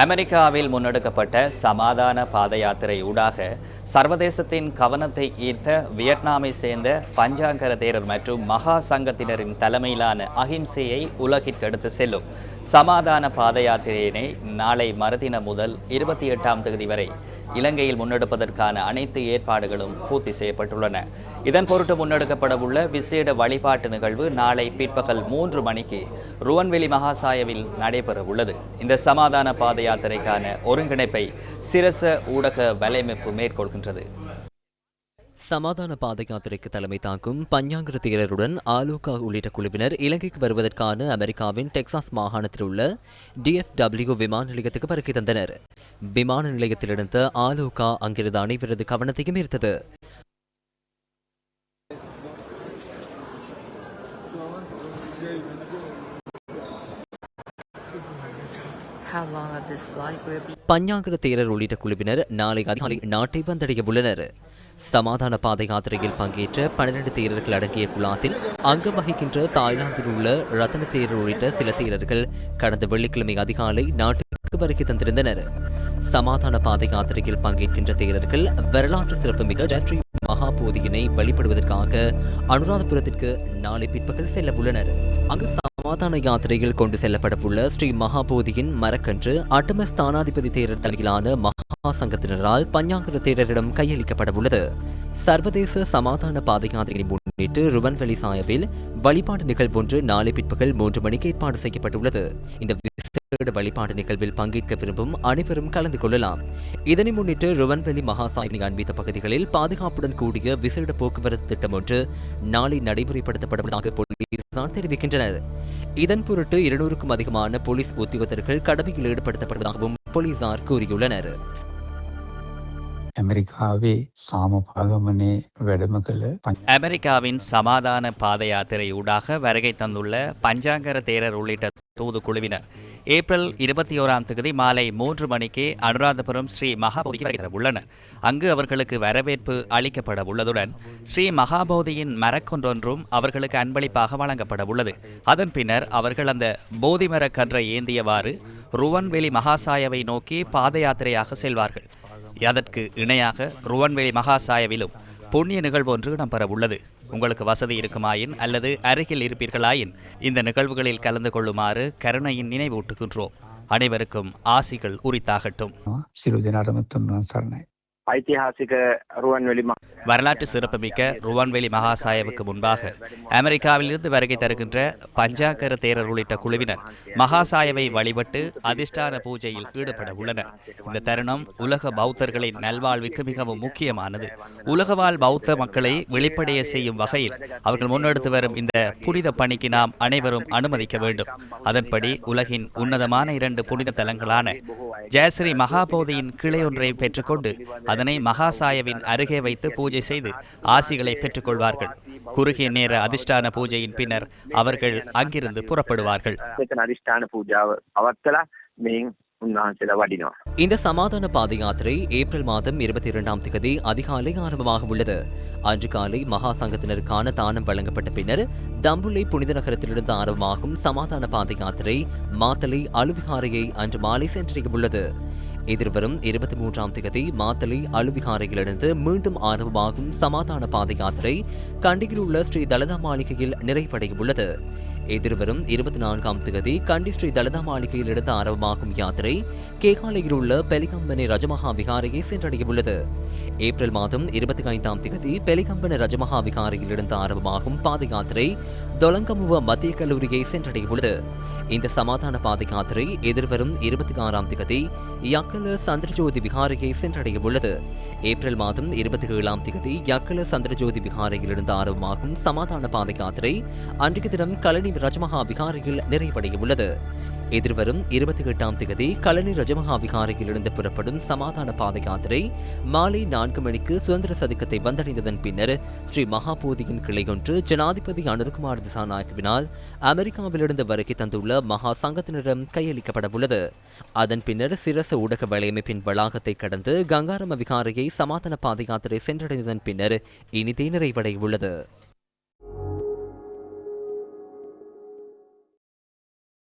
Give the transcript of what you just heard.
அமெரிக்காவில் முன்னெடுக்கப்பட்ட சமாதான பாத யாத்திரை ஊடாக சர்வதேசத்தின் கவனத்தை ஈர்த்த வியட்நாமை சேர்ந்த பஞ்சாங்கர தேரர் மற்றும் மகா சங்கத்தினரின் தலைமையிலான அஹிம்சையை உலகிற்கு எடுத்து செல்லும் சமாதான பாத யாத்திரையினை நாளை மறுதினம் முதல் 28ஆம் தேதி வரை இலங்கையில் முன்னெடுப்பதற்கான அனைத்து ஏற்பாடுகளும் பூர்த்தி செய்யப்பட்டுள்ளன. இதன் பொருட்டு முன்னெடுக்கப்படவுள்ள விசேட வழிபாட்டு நிகழ்வு நாளை பிற்பகல் 3 மணிக்கு ருவன்வெளி மகாசாயவில் நடைபெறவுள்ளது. இந்த சமாதான பாத யாத்திரைக்கான ஒருங்கிணைப்பை சிரச ஊடக வலையமைப்பு மேற்கொள்கின்றது. சமாதான பாத யாத்திரைக்கு தலைமை தாங்கும் பஞ்சாங்கர தேரருடன் ஆலோகா உள்ளிட்ட குழுவினர் இலங்கைக்கு வருவதற்கான அமெரிக்காவின் டெக்சாஸ் மாகாணத்தில் உள்ள DFW விமான நிலையத்துக்கு வருகை தந்தனர். விமான நிலையத்திலிருந்த ஆலோகா அங்கிருந்த அனைவரது கவனத்தையும் ஈர்த்தது. பஞ்சாங்கர தேரர் உள்ளிட்ட குழுவினர் நாளை அதிகாலை நாட்டை வந்தடைய உள்ளனர். சமாதான பாத யாத்திரையில் பங்கேற்ற 12 தேரர்கள் அடங்கிய குழாத்தில் அங்கம் வகிக்கின்ற தாய்லாந்தில் உள்ள ரத்தன தேரர் உள்ளிட்ட சில தேரர்கள் கடந்த வெள்ளிக்கிழமை அதிகாலை நாட்டுக்கு வருகை தந்திருந்தனர். சமாதான பாத யாத்திரையில் பங்கேற்கின்ற தேரர்கள் வரலாற்று சிறப்புமிக்க ஜெயஸ்ரீ மகாபோதியினை வழிபடுவதற்காக அனுராதபுரத்திற்கு நாளை பிற்பகல் செல்ல உள்ளனர். அங்கு சமாதான யாத்திரையில் கொண்டு செல்லப்படவுள்ள ஸ்ரீ மகாபோதியின் மரக்கன்று அட்டம ஸ்தானாதிபதி தேரர் தலையிலான மகா சங்கத்தினரால் பஞ்சாங்கர தேரரிடம் கையளிக்கப்பட உள்ளது. சர்வதேச சமாதான பாத யாத்திரையை முன்னிட்டு ருவன்வெளி சாயவில் வழிபாடு நிகழ்வு ஒன்று நாளை பிற்பகல் 3 மணிக்கு ஏற்பாடு செய்யப்பட்டுள்ளது. இந்த விசேட வழிபாடு நிகழ்வில் பங்கேற்க விரும்பும் அனைவரும் கலந்து கொள்ளலாம். இதனை முன்னிட்டு ருவன்வெளி மகாசாயினை அண்மித்த பகுதிகளில் பாதுகாப்புடன் கூடிய விசேட போக்குவரத்து திட்டம் ஒன்று நாளை நடைமுறைப்படுத்தப்படுவதாக போலீசார் தெரிவிக்கின்றனர். இதன் பொருட்டு 200க்கும் அதிகமான போலீஸ் உத்தியோகத்தர்கள் கடமையில் ஈடுபடுத்தப்படுவதாகவும் போலீசார் கூறியுள்ளனர். அமெரிக்காவின் சமாதான பாத யாத்திரை ஊடாக வருகை தந்துள்ள பஞ்சாங்கர தேரர் உள்ளிட்ட தூது குழுவினர் ஏப்ரல் 21ஆம் தேதி மாலை 3 மணிக்கு அனுராதபுரம் ஸ்ரீ மகாபோதிக்கு வருகை உள்ளனர். அங்கு அவர்களுக்கு வரவேற்பு அளிக்கப்பட உள்ளதுடன் ஸ்ரீ மகாபோதியின் மரக்கொன்றொன்றும் அவர்களுக்கு அன்பளிப்பாக வழங்கப்பட உள்ளது. அதன் பின்னர் அவர்கள் அந்த போதி மரக்கன்றை ஏந்தியவாறு ருவன்வெளி மகாசாயவை நோக்கி பாத யாத்திரையாக செல்வார்கள். அதற்கு இணையாக ருவன்வெளி மகாசாயவிலும் புண்ணிய நிகழ்வு ஒன்று இடம்பெற உள்ளது. உங்களுக்கு வசதி இருக்குமாயின் அல்லது அருகில் இருப்பீர்களாயின் இந்த நிகழ்வுகளில் கலந்து கொள்ளுமாறு கருணையின் நினைவூட்டுகின்றோம். அனைவருக்கும் ஆசிகள் உரித்தாகட்டும். வரலாற்று சிறப்புமிக்க ருவன்வெளி மகாசாயவுக்கு முன்பாக அமெரிக்காவிலிருந்து வருகை தருகின்ற பஞ்சாங்கர தேரர் உள்ளிட்ட குழுவினர் மகாசாயவை வழிபட்டு அதிஷ்டான பூஜையில் ஈடுபட உள்ளனர். இந்த தருணம் உலக பௌத்தர்களின் நல்வாழ்வுக்கு மிகவும் முக்கியமானது. உலகவாழ் பௌத்த மக்களை வெளிப்படைய செய்யும் வகையில் அவர்கள் முன்னெடுத்து வரும் இந்த புனித பணிக்கு நாம் அனைவரும் அனுமதிக்க வேண்டும். அதன்படி உலகின் உன்னதமான 2 புனித தலங்களான ஜெயஸ்ரீ மகாபோதியின் கிளை ஒன்றை பெற்றுக்கொண்டு அதனை மகாசாயவின் அருகே வைத்து பூஜை செய்து ஆசிகளை பெற்றுக்கொள்வார்கள். குறுகிய நேர அதிஷ்டான பூஜையின் பின்னர் அவர்கள் அங்கிருந்து புறப்படுவார்கள். இந்த சமாதான பாத யாத்திரை ஏப்ரல் மாதம் 22ஆம் தேதி அதிகாலை ஆரம்பமாக உள்ளது. அன்று காலை மகா சங்கத்தினருக்கான தானம் வழங்கப்பட்ட பின்னர் தம்புள்ளை புனித நகரத்திலிருந்து ஆரம்பமாகும் சமாதான பாத யாத்திரை மாத்தளை அலுவிகாரையை அன்று மாலை சென்றடைய உள்ளது. எதிர்வரும் 23ஆம் தேதி மாத்தளை அலுவிகாரையிலிருந்து மீண்டும் ஆரம்பமாகும் சமாதான பாத யாத்திரை கண்டியில் உள்ள ஸ்ரீ தலதா மாளிகையில் நிறைவடைய உள்ளது. எதிர்வரும் 24ஆம் தேதி கண்டி ஸ்ரீ தலதா மாளிகையில் இருந்து ஆரம்பமாகும் யாத்திரை கேகாலையில் உள்ள பெலிகம்பனை ரஜமகா விகாரையை சென்றடைய உள்ளது. ஏப்ரல் மாதம் 25ஆம் தேதி பெலிகம்பன ரஜமகா விகாரையில் இருந்து ஆரம்பமாகும் பாத யாத்திரை தொலங்கமுவ மத்திய கல்லூரியை சென்றடைய உள்ளது. இந்த சமாதான பாத யாத்திரை எதிர்வரும் 26ஆம் தேதி யக்கல சந்திரஜோதி விகாரையை சென்றடைய உள்ளது. ஏப்ரல் மாதம் 27ஆம் தேதி யக்கல சந்திரஜோதி விகாரையில் இருந்து ஆரம்பமாகும் சமாதான பாத யாத்திரை அன்றைய தினம் கலனி ரஜமகா விகாரையில் நிறைவடைய உள்ளது. எதிர்வரும் 28ஆம் தேதி கலனி ரஜமகா விகாரையில் இருந்து புறப்படும் சமாதான பாத யாத்திரை மாலை 4 மணிக்கு சுதந்திர சதுக்கத்தை வந்தடைந்ததன் பின்னர் ஸ்ரீ மகாபோதியின் கிளையொன்று ஜனாதிபதி அனுர்குமார் திசாநாயக்கவினால் அமெரிக்காவிலிருந்து வருகை தந்துள்ள மகா சங்கத்தினரிடம் கையளிக்கப்பட உள்ளது. அதன் பின்னர் சிரச ஊடக வலையமைப்பின் வளாகத்தை கடந்து கங்காரம விகாரையை சமாதான பாத யாத்திரை சென்றடைந்ததன் பின்னர் இனிதே நிறைவடைய உள்ளது.